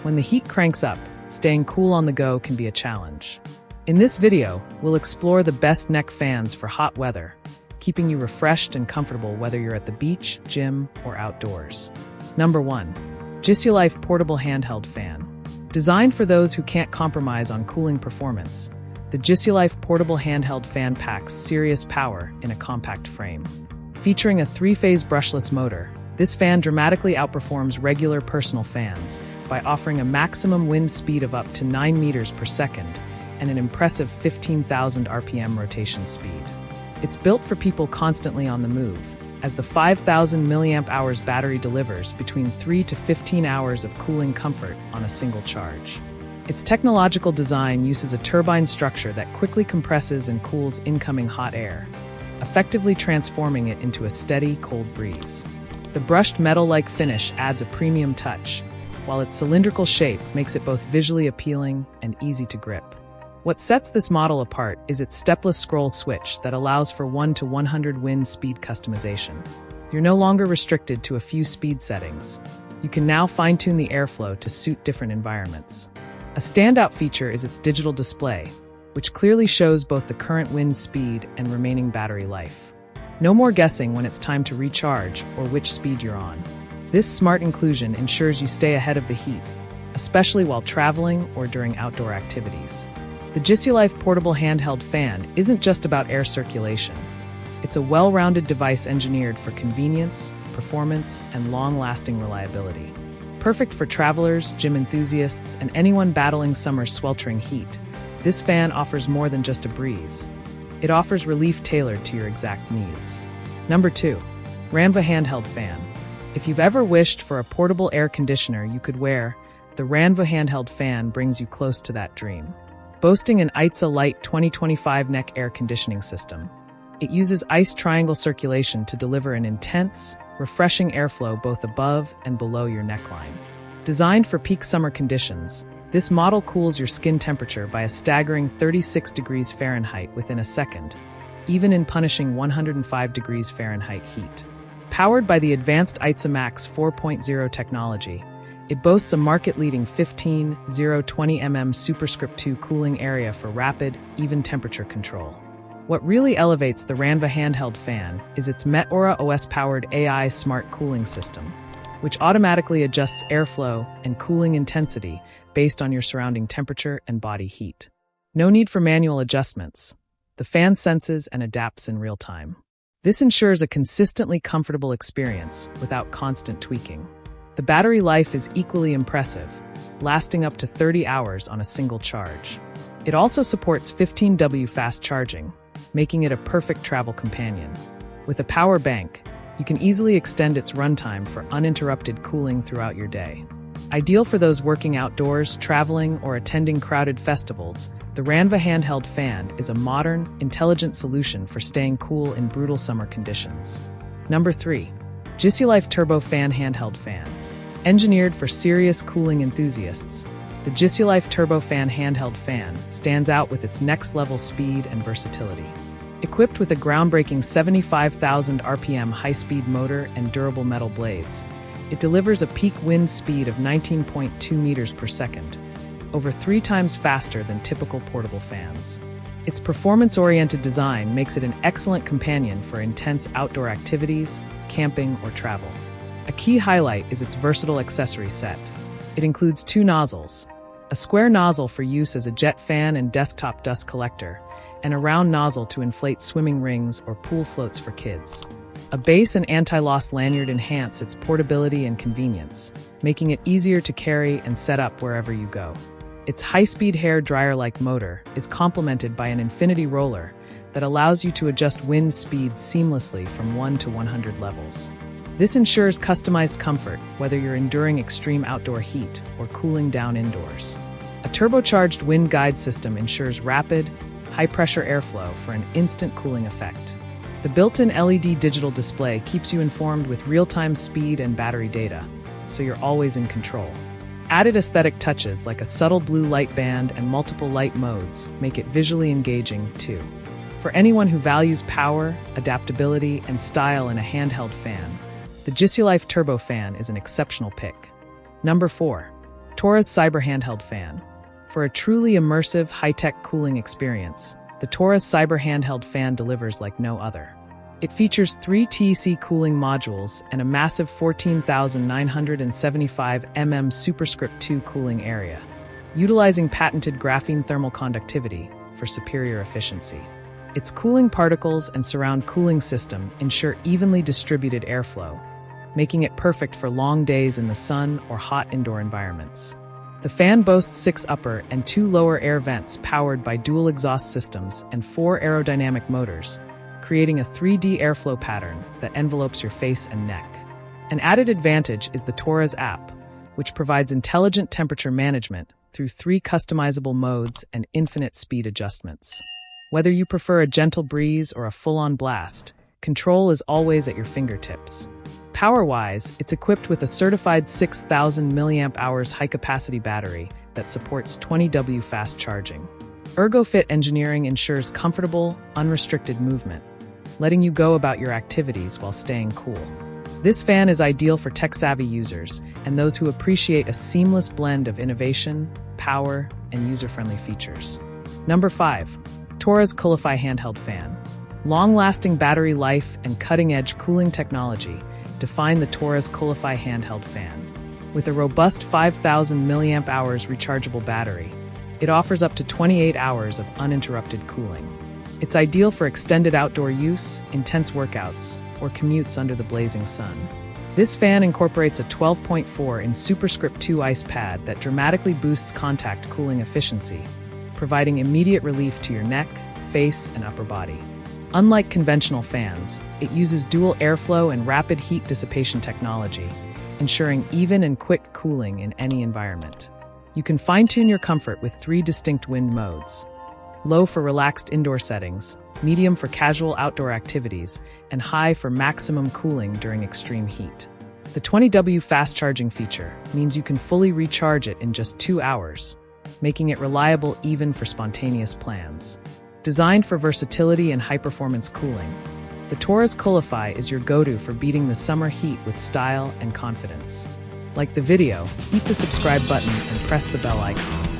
When the heat cranks up, staying cool on the go can be a challenge. In this video, we'll explore the best neck fans for hot weather, keeping you refreshed and comfortable whether you're at the beach, gym, or outdoors. Number 1. Jisulife Portable Handheld Fan. Designed for those who can't compromise on cooling performance, the Jisulife Portable Handheld Fan packs serious power in a compact frame. Featuring a 3-phase brushless motor, this fan dramatically outperforms regular personal fans by offering a maximum wind speed of up to 9 meters per second and an impressive 15,000 RPM rotation speed. It's built for people constantly on the move, as the 5,000 mAh battery delivers between 3 to 15 hours of cooling comfort on a single charge. Its technological design uses a turbine structure that quickly compresses and cools incoming hot air, effectively transforming it into a steady, cold breeze. The brushed metal-like finish adds a premium touch, while its cylindrical shape makes it both visually appealing and easy to grip. What sets this model apart is its stepless scroll switch that allows for 1 to 100 wind speed customization. You're no longer restricted to a few speed settings. You can now fine-tune the airflow to suit different environments. A standout feature is its digital display, which clearly shows both the current wind speed and remaining battery life. No more guessing when it's time to recharge or which speed you're on. This smart inclusion ensures you stay ahead of the heat, especially while traveling or during outdoor activities. The Jisulife Portable Handheld Fan isn't just about air circulation. It's a well-rounded device engineered for convenience, performance, and long-lasting reliability. Perfect for travelers, gym enthusiasts, and anyone battling summer's sweltering heat, this fan offers more than just a breeze. It offers relief tailored to your exact needs. Number 2. Ranvoo Handheld Fan. If you've ever wished for a portable air conditioner you could wear, the Ranvoo Handheld Fan brings you close to that dream. Boasting an ITSA Lite 2025 neck air conditioning system, it uses ice triangle circulation to deliver an intense, refreshing airflow both above and below your neckline. Designed for peak summer conditions, this model cools your skin temperature by a staggering 36 degrees Fahrenheit within a second, even in punishing 105 degrees Fahrenheit heat. Powered by the advanced ITSA Max 4.0 technology, it boasts a market-leading 15,020 mm superscript 2 cooling area for rapid, even temperature control. What really elevates the Ranvoo Handheld Fan is its Meteora OS-powered AI smart cooling system, which automatically adjusts airflow and cooling intensity based on your surrounding temperature and body heat. No need for manual adjustments. The fan senses and adapts in real time. This ensures a consistently comfortable experience without constant tweaking. The battery life is equally impressive, lasting up to 30 hours on a single charge. It also supports 15W fast charging, making it a perfect travel companion. With a power bank, you can easily extend its runtime for uninterrupted cooling throughout your day. Ideal for those working outdoors, traveling, or attending crowded festivals, the Ranvoo Handheld Fan is a modern, intelligent solution for staying cool in brutal summer conditions. Number 3. Jisulife Turbo Fan Handheld Fan. Engineered for serious cooling enthusiasts, the Jisulife Turbo Fan Handheld Fan stands out with its next-level speed and versatility. Equipped with a groundbreaking 75,000 RPM high-speed motor and durable metal blades, it delivers a peak wind speed of 19.2 meters per second, over 3 times faster than typical portable fans. Its performance-oriented design makes it an excellent companion for intense outdoor activities, camping, or travel. A key highlight is its versatile accessory set. It includes 2 nozzles, a square nozzle for use as a jet fan and desktop dust collector, and a round nozzle to inflate swimming rings or pool floats for kids. A base and anti-loss lanyard enhance its portability and convenience, making it easier to carry and set up wherever you go. Its high-speed hair dryer-like motor is complemented by an infinity roller that allows you to adjust wind speed seamlessly from 1 to 100 levels. This ensures customized comfort whether you're enduring extreme outdoor heat or cooling down indoors. A turbocharged wind guide system ensures rapid, high-pressure airflow for an instant cooling effect. The built-in LED digital display keeps you informed with real-time speed and battery data, so you're always in control. Added aesthetic touches like a subtle blue light band and multiple light modes make it visually engaging, too. For anyone who values power, adaptability, and style in a handheld fan, the Jisulife Turbo Fan is an exceptional pick. Number 4. Torras Cyber Handheld Fan. For a truly immersive, high-tech cooling experience, the Torras Cyber Handheld Fan delivers like no other. It features 3 TEC cooling modules and a massive 14,975 superscript 2 cooling area, utilizing patented graphene thermal conductivity for superior efficiency. Its cooling particles and surround cooling system ensure evenly distributed airflow, making it perfect for long days in the sun or hot indoor environments. The fan boasts 6 upper and 2 lower air vents powered by dual exhaust systems and 4 aerodynamic motors, creating a 3D airflow pattern that envelopes your face and neck. An added advantage is the Torras app, which provides intelligent temperature management through 3 customizable modes and infinite speed adjustments. Whether you prefer a gentle breeze or a full-on blast, control is always at your fingertips. Power-wise, it's equipped with a certified 6,000 mAh high-capacity battery that supports 20W fast charging. ErgoFit engineering ensures comfortable, unrestricted movement, letting you go about your activities while staying cool. This fan is ideal for tech-savvy users and those who appreciate a seamless blend of innovation, power, and user-friendly features. Number 5. Torras Coolify Handheld Fan. Long-lasting battery life and cutting-edge cooling technology define the Torras Coolify Handheld Fan. With a robust 5,000 mAh rechargeable battery, it offers up to 28 hours of uninterrupted cooling. It's ideal for extended outdoor use, intense workouts, or commutes under the blazing sun. This fan incorporates a 12.4 in superscript 2 ice pad that dramatically boosts contact cooling efficiency, providing immediate relief to your neck, face, and upper body. Unlike conventional fans, it uses dual airflow and rapid heat dissipation technology, ensuring even and quick cooling in any environment. You can fine-tune your comfort with 3 distinct wind modes: low for relaxed indoor settings, medium for casual outdoor activities, and high for maximum cooling during extreme heat. The 20W fast charging feature means you can fully recharge it in just 2 hours, making it reliable even for spontaneous plans. Designed for versatility and high-performance cooling, the Torras Coolify is your go-to for beating the summer heat with style and confidence. Like the video, hit the subscribe button and press the bell icon.